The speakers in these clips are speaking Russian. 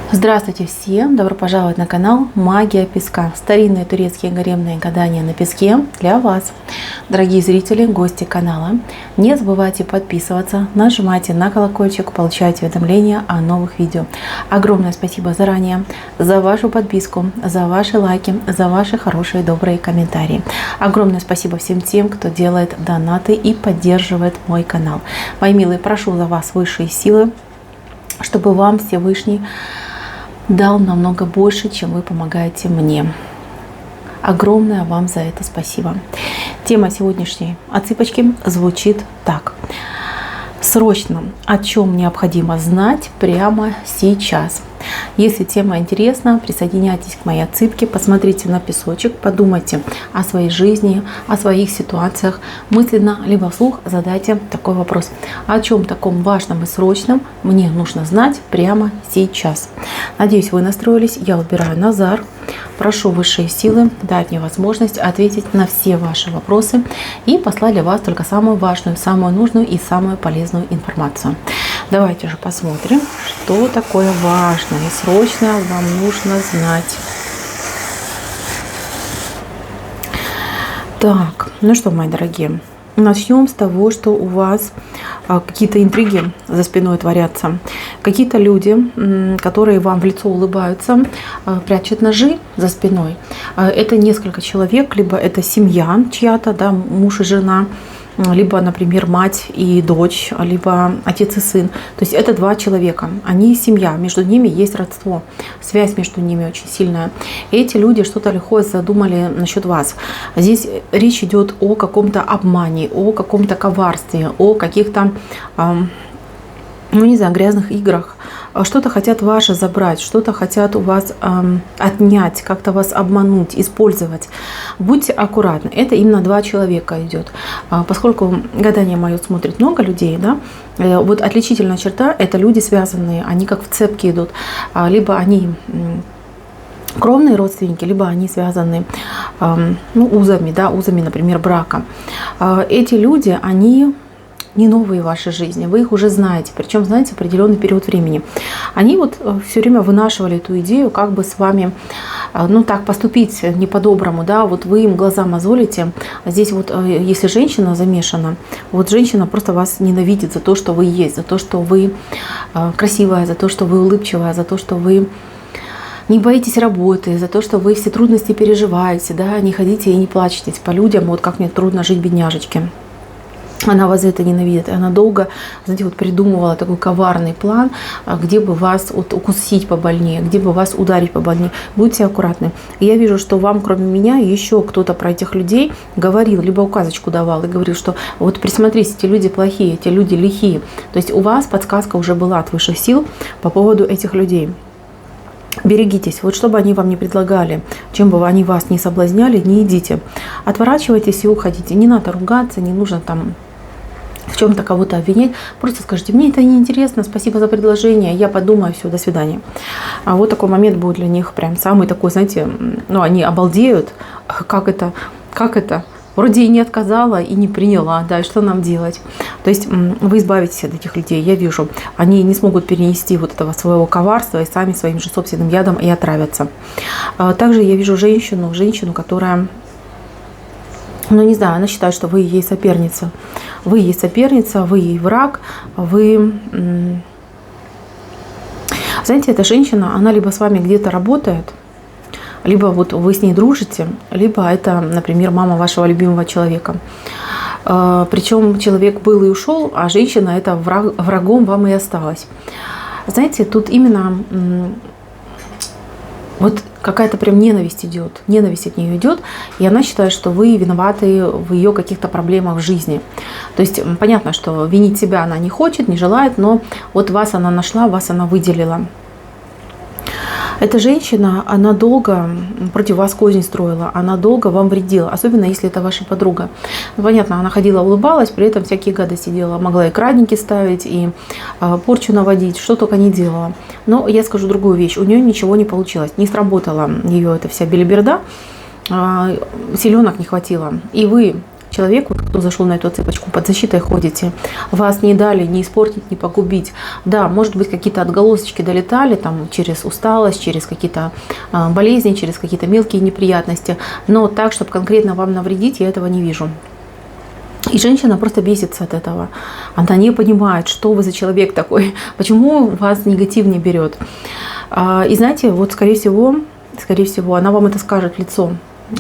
Здравствуйте всем! Добро пожаловать на канал Магия Песка. Старинные турецкие гаремные гадания на песке для вас. Дорогие зрители, гости канала, не забывайте подписываться, нажимайте на колокольчик, получайте уведомления о новых видео. Огромное спасибо заранее за вашу подписку, за ваши лайки, за ваши хорошие добрые комментарии. Огромное спасибо всем тем, кто делает донаты и поддерживает мой канал. Мои милые, прошу за вас высшие силы, чтобы вам Всевышний дал намного больше, чем вы помогаете мне. Огромное вам за это спасибо. Тема сегодняшней отсыпочки звучит так. Срочно, о чем необходимо знать прямо сейчас. Если тема интересна, присоединяйтесь к моей отсыпке, посмотрите на песочек, подумайте о своей жизни, о своих ситуациях, мысленно либо вслух задайте такой вопрос. О чем таком важном и срочном мне нужно знать прямо сейчас? Надеюсь, вы настроились. Я выбираю Назар. Прошу высшие силы дать мне возможность ответить на все ваши вопросы и послать для вас только самую важную, самую нужную и самую полезную информацию. Давайте же посмотрим, что такое важное и срочное вам нужно знать. Так, ну что, мои дорогие, начнем с того, что у вас какие-то интриги за спиной творятся. Какие-то люди, которые вам в лицо улыбаются, прячут ножи за спиной. Это несколько человек, либо это семья чья-то, да, муж и жена, либо, например, мать и дочь, либо отец и сын. То есть это два человека, они семья, между ними есть родство, связь между ними очень сильная. И эти люди что-то лихое задумали насчет вас. Здесь речь идет о каком-то обмане, о каком-то коварстве, о каких-то, ну не знаю, грязных играх. Что-то хотят ваше забрать, что-то хотят у вас отнять, как-то вас обмануть, использовать. Будьте аккуратны. Это именно два человека идет. Поскольку гадание мое смотрит много людей, да, вот отличительная черта – это люди связанные, они как в цепке идут. Либо они кровные родственники, либо они связаны узами, да, узами, например, брака. Эти люди, они не новые в вашей жизни, вы их уже знаете, причем знаете определенный период времени. Они вот все время вынашивали эту идею, как бы с вами, ну так, поступить не по-доброму, да, вот вы им глаза мозолите. Здесь вот, если женщина замешана, вот женщина просто вас ненавидит за то, что вы есть, за то, что вы красивая, за то, что вы улыбчивая, за то, что вы не боитесь работы, за то, что вы все трудности переживаете, да, не ходите и не плачете по людям, вот как мне трудно жить, бедняжечки. Она вас за это ненавидит. И она долго, знаете, вот придумывала такой коварный план, где бы вас вот укусить побольнее, где бы вас ударить побольнее. Будьте аккуратны. И я вижу, что вам, кроме меня, еще кто-то про этих людей говорил, либо указочку давал и говорил, что вот присмотрите, эти люди плохие, эти люди лихие. То есть у вас подсказка уже была от высших сил по поводу этих людей. Берегитесь, вот что бы они вам не предлагали, чем бы они вас не соблазняли, не идите. Отворачивайтесь и уходите. Не надо ругаться, не нужно там в чем-то кого-то обвинять. Просто скажите: мне это неинтересно, спасибо за предложение, я подумаю, все, до свидания. А вот такой момент будет для них прям самый такой, знаете, ну они обалдеют, как это? Вроде и не отказала, и не приняла, да, и что нам делать? То есть вы избавитесь от этих людей, я вижу. Они не смогут перенести вот этого своего коварства и сами своим же собственным ядом и отравятся. Также я вижу женщину, которая, ну не знаю, она считает, что вы ей соперница. Вы ей соперница, вы ей враг, вы... Знаете, эта женщина, она либо с вами где-то работает, либо вот вы с ней дружите, либо это, например, мама вашего любимого человека. Причем человек был и ушел, а женщина это врагом вам и осталась. Знаете, тут именно вот какая-то прям ненависть идет, ненависть от нее идет, и она считает, что вы виноваты в ее каких-то проблемах в жизни. То есть понятно, что винить себя она не хочет, не желает, но вот вас она нашла, вас она выделила. Эта женщина, она долго против вас козни строила, она долго вам вредила, особенно если это ваша подруга. Ну, понятно, она ходила, улыбалась, при этом всякие гадости делала. Могла и крадники ставить, и порчу наводить, что только не делала. Но я скажу другую вещь, у нее ничего не получилось, не сработала ее эта вся белиберда, силенок не хватило. И вы человек, вот, кто зашел на эту цепочку, под защитой ходите, вас не дали не испортить, не погубить. Да, может быть, какие-то отголосочки долетали там через усталость, через какие-то болезни, через какие-то мелкие неприятности, но так, чтобы конкретно вам навредить, я этого не вижу. И женщина просто бесится от этого. Она не понимает, что вы за человек такой, почему вас негатив не берет. И знаете, вот скорее всего, она вам это скажет в лицо.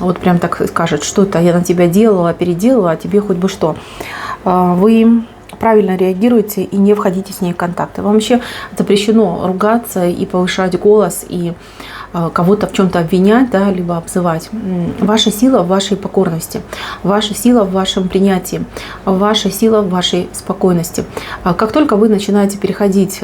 Вот прям так скажет, что это я на тебя делала, переделала, а тебе хоть бы что. Вы правильно реагируете и не входите с ней в контакты. Вам вообще запрещено ругаться и повышать голос, и кого-то в чем-то обвинять, да, либо обзывать. Ваша сила в вашей покорности, ваша сила в вашем принятии, ваша сила в вашей спокойности. Как только вы начинаете переходить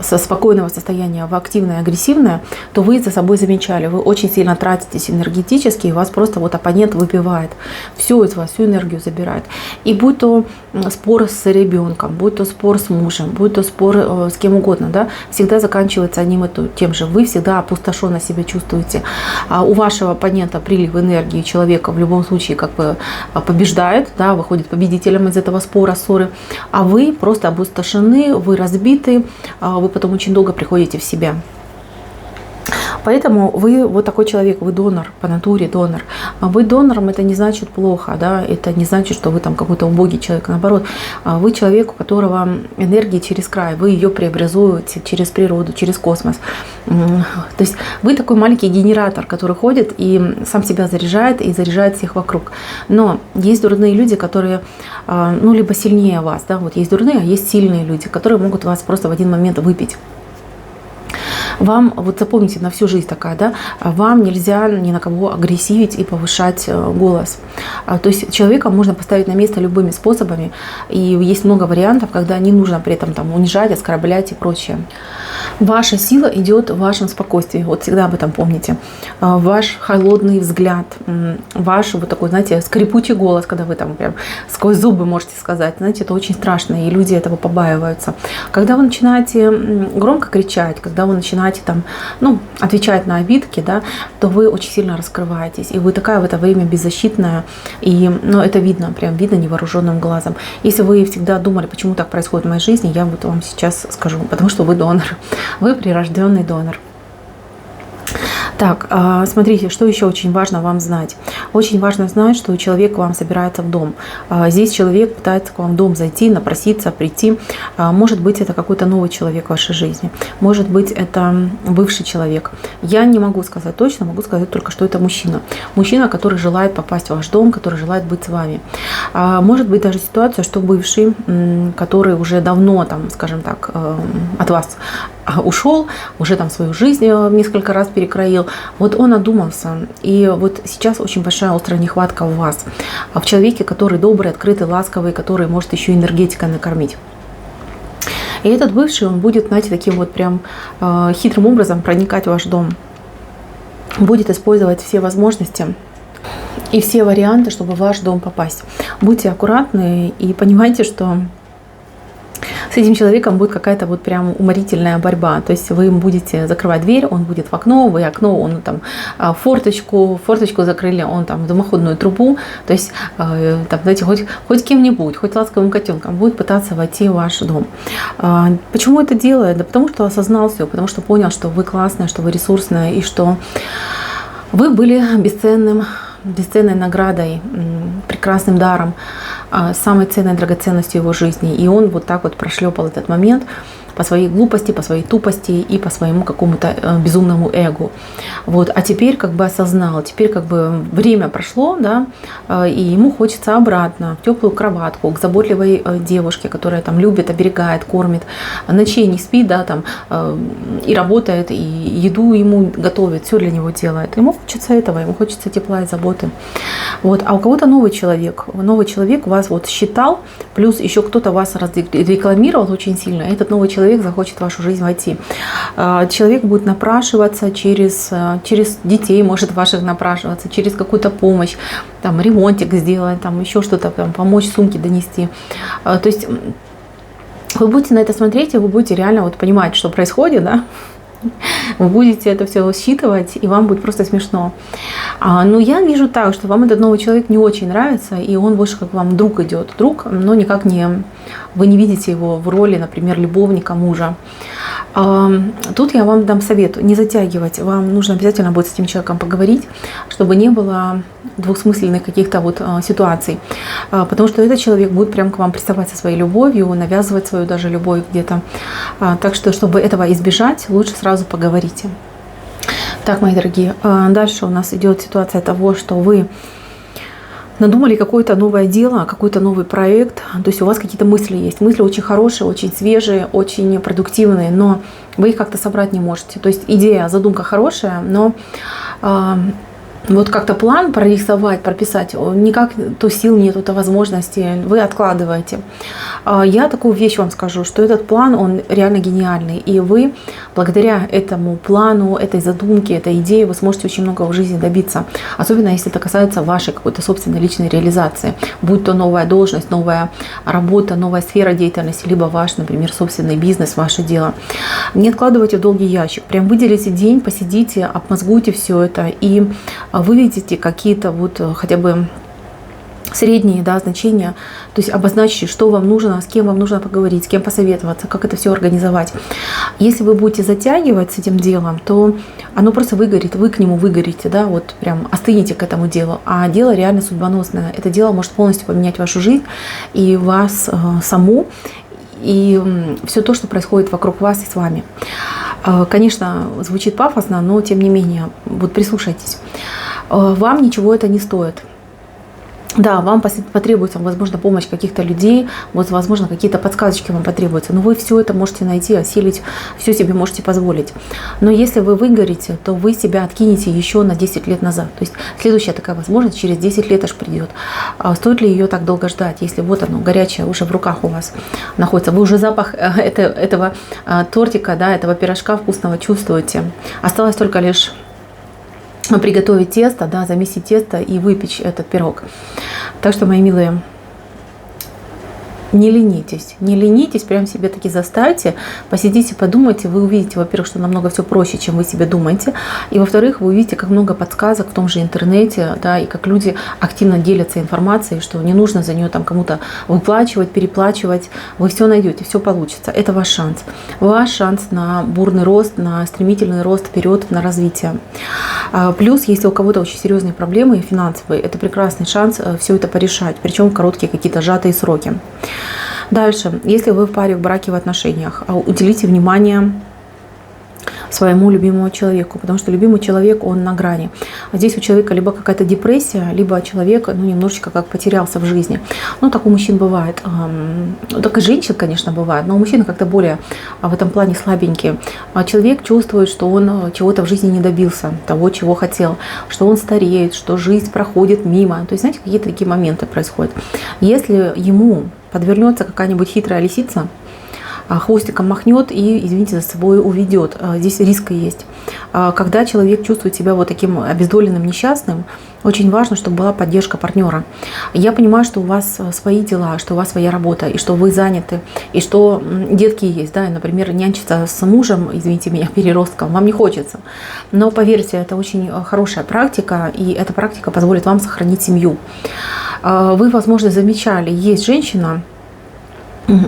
со спокойного состояния в активное, агрессивное, то вы за собой замечали, вы очень сильно тратитесь энергетически, и вас просто вот оппонент выпивает. Все из вас, всю энергию забирает. И будь то спор с ребенком, будь то спор с мужем, будь то спор с кем угодно, да, всегда заканчивается одним и тем же. Вы всегда опустошенно себя чувствуете. У вашего оппонента прилив энергии человека в любом случае как бы побеждает, да, выходит победителем из этого спора, ссоры, а вы просто опустошены, вы разбиты, вы потом очень долго приходите в себя. Поэтому вы вот такой человек, вы донор, по натуре донор. Быть донором это не значит плохо, да, это не значит, что вы там какой-то убогий человек, наоборот. Вы человек, у которого энергия через край, вы ее преобразуете через природу, через космос. То есть вы такой маленький генератор, который ходит и сам себя заряжает и заряжает всех вокруг. Но есть дурные люди, которые, ну, либо сильнее вас, да, вот есть дурные, а есть сильные люди, которые могут вас просто в один момент выпить. Вам, вот запомните, на всю жизнь такая, да, вам нельзя ни на кого агрессивить и повышать голос. То есть человека можно поставить на место любыми способами, и есть много вариантов, когда не нужно при этом там унижать, оскорблять и прочее. Ваша сила идет в вашем спокойствии, вот всегда об этом помните. Ваш холодный взгляд, ваш вот такой, знаете, скрипучий голос, когда вы там прям сквозь зубы можете сказать, знаете, это очень страшно, и люди этого побаиваются. Когда вы начинаете громко кричать, когда вы начинаете там, ну, отвечать на обидки, да, то вы очень сильно раскрываетесь, и вы такая в это время беззащитная, и, ну, это видно, прям видно невооруженным глазом. Если вы всегда думали, почему так происходит в моей жизни, я вот вам сейчас скажу, потому что вы донор, вы прирожденный донор. Так, смотрите, что еще очень важно вам знать. Очень важно знать, что человек к вам собирается в дом. Здесь человек пытается к вам в дом зайти, напроситься, прийти. Может быть, это какой-то новый человек в вашей жизни. Может быть, это бывший человек. Я не могу сказать точно, могу сказать только, что это мужчина. Мужчина, который желает попасть в ваш дом, который желает быть с вами. Может быть даже ситуация, что бывший, который уже давно, там, скажем так, от вас ушел, уже там свою жизнь несколько раз перекроил. Вот он одумался. И вот сейчас очень большая острая нехватка у вас. В человеке, который добрый, открытый, ласковый, который может еще энергетикой накормить. И этот бывший, он будет, знаете, таким вот прям хитрым образом проникать в ваш дом. Будет использовать все возможности и все варианты, чтобы в ваш дом попасть. Будьте аккуратны и понимайте, что с этим человеком будет какая-то вот прям уморительная борьба. То есть вы будете закрывать дверь, он будет в окно, вы окно, он там форточку закрыли, он там в дымоходную трубу. То есть, там, знаете, хоть кем-нибудь, хоть ласковым котенком будет пытаться войти в ваш дом. Почему это делает? Да потому что осознал все, потому что понял, что вы классная, что вы ресурсная и что вы были бесценной наградой, прекрасным даром, самой ценной драгоценностью его жизни. И он вот так вот прошлепал этот момент по своей глупости, по своей тупости и по своему какому-то безумному эго. Вот. А теперь как бы осознал, теперь как бы время прошло, да, и ему хочется обратно в теплую кроватку, к заботливой девушке, которая там любит, оберегает, кормит, ночей не спит, да, там, и работает, и еду ему готовит, все для него делает. Ему хочется этого, ему хочется тепла и заботы. Вот. А у кого-то новый человек вас вот считал, плюс еще кто-то вас рекламировал очень сильно, и этот новый человек захочет в вашу жизнь войти. Человек будет напрашиваться через детей, может ваших напрашиваться, через какую-то помощь, там, ремонтик сделать, там, еще что-то, там, помочь сумки донести. То есть вы будете на это смотреть, и вы будете реально вот понимать, что происходит, да? Вы будете это все считывать, и вам будет просто смешно. Но я вижу так, что вам этот новый человек не очень нравится, и он больше как вам друг идет. Друг, но никак не... Вы не видите его в роли, например, любовника, мужа. Тут я вам дам совет, не затягивать. Вам нужно обязательно будет с этим человеком поговорить, чтобы не было двухсмысленных каких-то вот ситуаций. Потому что этот человек будет прям к вам приставать со своей любовью, навязывать свою даже любовь где-то. Так что, чтобы этого избежать, лучше сразу поговорите. Так, мои дорогие, дальше у нас идет ситуация того, что вы надумали какое-то новое дело, какой-то новый проект, то есть у вас какие-то мысли есть. Мысли очень хорошие, очень свежие, очень продуктивные, но вы их как-то собрать не можете. То есть идея, задумка хорошая, но вот как-то план прорисовать, прописать, никак то сил нету, то возможности, вы откладываете. Я такую вещь вам скажу, что этот план, он реально гениальный, и вы благодаря этому плану, этой задумке, этой идее, вы сможете очень много в жизни добиться, особенно если это касается вашей какой-то собственной личной реализации, будь то новая должность, новая работа, новая сфера деятельности, либо ваш, например, собственный бизнес, ваше дело. Не откладывайте в долгий ящик, прям выделите день, посидите, обмозгуйте все это и выведите какие-то вот хотя бы средние, да, значения, то есть обозначьте, что вам нужно, с кем вам нужно поговорить, с кем посоветоваться, как это все организовать. Если вы будете затягивать с этим делом, то оно просто выгорит, вы к нему выгорите, да, вот прям остынете к этому делу. А дело реально судьбоносное. Это дело может полностью поменять вашу жизнь и вас саму, и все то, что происходит вокруг вас и с вами. Конечно, звучит пафосно, но тем не менее, вот прислушайтесь. Вам ничего это не стоит. Да, вам потребуется, возможно, помощь каких-то людей, вот, возможно, какие-то подсказочки вам потребуются, но вы все это можете найти, осилить, все себе можете позволить. Но если вы выгорите, то вы себя откинете еще на 10 лет назад. То есть следующая такая возможность через 10 лет аж придет. Стоит ли ее так долго ждать, если вот оно, горячее, уже в руках у вас находится, вы уже запах этого тортика, да, этого пирожка вкусного чувствуете. Осталось только лишь приготовить тесто, да, замесить тесто и выпечь этот пирог. Так что, мои милые, не ленитесь, прям себе таки заставьте, посидите, подумайте, вы увидите, во-первых, что намного все проще, чем вы себе думаете, и, во-вторых, вы увидите, как много подсказок в том же интернете, да, и как люди активно делятся информацией, что не нужно за нее там кому-то выплачивать, переплачивать, вы все найдете, все получится. Это ваш шанс на бурный рост, на стремительный рост вперед, на развитие. Плюс, если у кого-то очень серьезные проблемы финансовые, это прекрасный шанс все это порешать, причем в короткие какие-то сжатые сроки. Дальше, если вы в паре, в браке, в отношениях, уделите внимание своему любимому человеку, потому что любимый человек, он на грани. А здесь у человека либо какая-то депрессия, либо человек, немножечко как потерялся в жизни. Так у мужчин бывает. Так и женщин, конечно, бывает, но у мужчин как-то более в этом плане слабенькие. Человек чувствует, что он чего-то в жизни не добился, того, чего хотел, что он стареет, что жизнь проходит мимо. То есть, знаете, какие-то такие моменты происходят. Если ему подвернется какая-нибудь хитрая лисица, хвостиком махнет и, извините, за собой уведет. Здесь риск есть. Когда человек чувствует себя вот таким обездоленным, несчастным, очень важно, чтобы была поддержка партнера. Я понимаю, что у вас свои дела, что у вас своя работа, и что вы заняты, и что детки есть, да, и, например, нянчиться с мужем, извините меня, переростком, вам не хочется. Но поверьте, это очень хорошая практика, и эта практика позволит вам сохранить семью. Вы, возможно, замечали, есть женщина,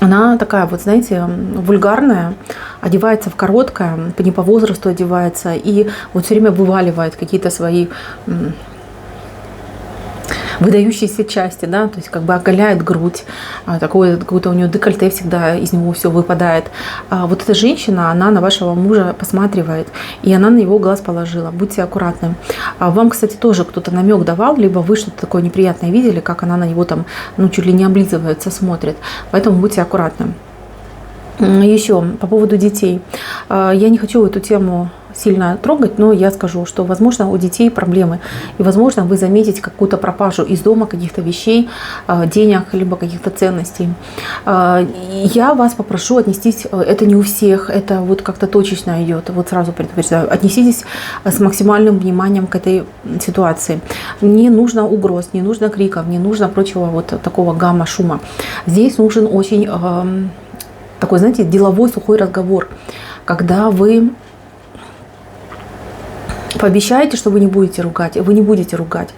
она такая, вот знаете, вульгарная, одевается в короткое, не по возрасту одевается, и вот все время вываливает какие-то свои выдающиеся части, да, то есть как бы оголяет грудь, такое какое-то у нее декольте всегда, из него все выпадает. Вот эта женщина, она на вашего мужа посматривает, и она на его глаз положила. Будьте аккуратны. Вам, кстати, тоже кто-то намек давал, либо вы что-то такое неприятное видели, как она на него там, чуть ли не облизывается, смотрит. Поэтому будьте аккуратны. Еще по поводу детей. Я не хочу эту тему сильно трогать, но я скажу, что, возможно, у детей проблемы. И, возможно, вы заметите какую-то пропажу из дома каких-то вещей, денег, либо каких-то ценностей. Я вас попрошу отнестись, это не у всех, это вот как-то точечно идет, вот сразу предупреждаю. Отнеситесь с максимальным вниманием к этой ситуации. Не нужно угроз, не нужно криков, не нужно прочего вот такого гамма, шума. Здесь нужен очень такой, знаете, деловой, сухой разговор, когда вы Пообещайте, что вы не будете ругать, вы не будете ругать.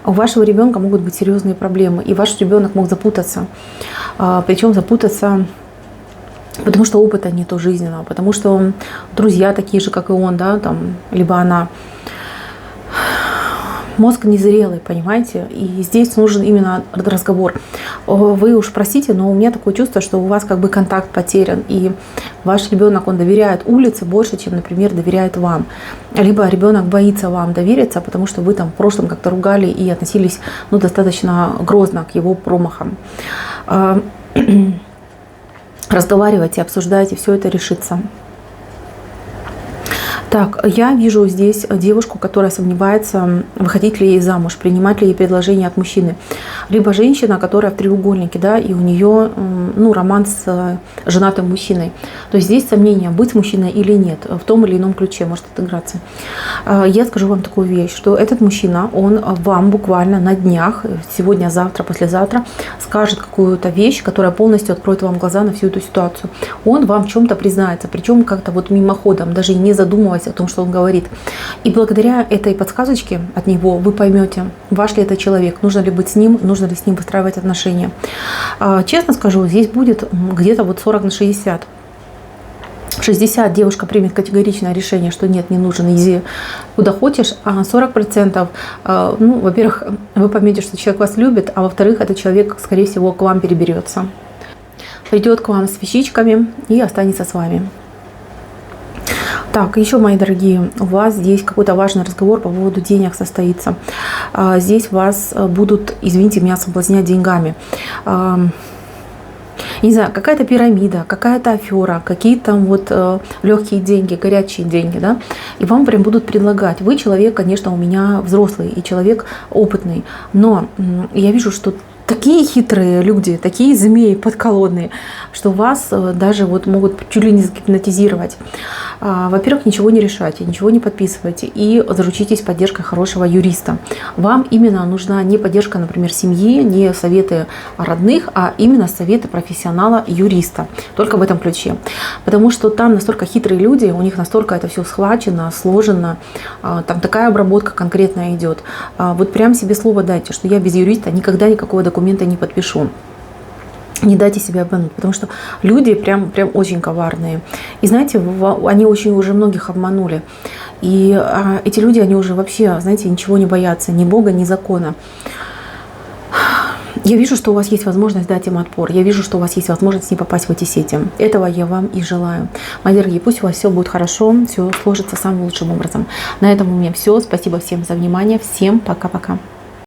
У вашего ребенка могут быть серьезные проблемы, и ваш ребенок мог запутаться. Причем запутаться, потому что опыта нету жизненного, потому что друзья такие же, как и он, да, там, либо она. Мозг незрелый, понимаете? И здесь нужен именно разговор. Вы уж простите, но у меня такое чувство, что у вас как бы контакт потерян. И ваш ребенок, он доверяет улице больше, чем, например, доверяет вам. Либо ребенок боится вам довериться, потому что вы там в прошлом как-то ругали и относились, ну, достаточно грозно к его промахам. Разговаривайте, обсуждайте, все это решится. Так, я вижу здесь девушку, которая сомневается, выходить ли ей замуж, принимать ли ей предложение от мужчины. Либо женщина, которая в треугольнике, да, и у нее, ну, роман с женатым мужчиной. То есть здесь сомнение, быть с мужчиной или нет, в том или ином ключе может отыграться. Я скажу вам такую вещь, что этот мужчина, он вам буквально на днях, сегодня, завтра, послезавтра, скажет какую-то вещь, которая полностью откроет вам глаза на всю эту ситуацию. Он вам в чем-то признается, причем как-то вот мимоходом, даже не задумываясь о том, что он говорит. И благодаря этой подсказочке от него вы поймете, ваш ли это человек, нужно ли быть с ним, нужно ли с ним выстраивать отношения. Честно скажу, здесь будет где-то вот 40 на 60. 60 девушка примет категоричное решение, что нет, не нужен, иди куда хочешь, а 40%, ну, во-первых, вы поймете, что человек вас любит, а во-вторых, этот человек, скорее всего, к вам переберется. Придет к вам с вещичками и останется с вами. Так, еще, мои дорогие, у вас здесь какой-то важный разговор по поводу денег состоится. Здесь вас будут, извините меня, соблазнять деньгами. Не знаю, какая-то пирамида, какая-то афера, какие-то вот легкие деньги, горячие деньги, да, и вам прям будут предлагать. Вы человек, конечно, у меня взрослый и человек опытный, но я вижу, что такие хитрые люди, такие змеи подколодные, что вас даже вот могут чуть ли не загипнотизировать. Во-первых, ничего не решайте, ничего не подписывайте и заручитесь поддержкой хорошего юриста. Вам именно нужна не поддержка, например, семьи, не советы родных, а именно советы профессионала-юриста. Только в этом ключе. Потому что там настолько хитрые люди, у них настолько это все схвачено, сложено, там такая обработка конкретная идет. Вот прям себе слово дайте, что я без юриста никогда никакого документа не подпишу. Не дайте себя обмануть, потому что люди прям очень коварные. И знаете, они очень уже многих обманули. И эти люди, они уже вообще, знаете, ничего не боятся, ни Бога, ни закона. Я вижу, что у вас есть возможность дать им отпор. Я вижу, что у вас есть возможность не попасть в эти сети. Этого я вам и желаю. Мои дорогие, пусть у вас все будет хорошо, все сложится самым лучшим образом. На этом у меня все. Спасибо всем за внимание. Всем пока-пока.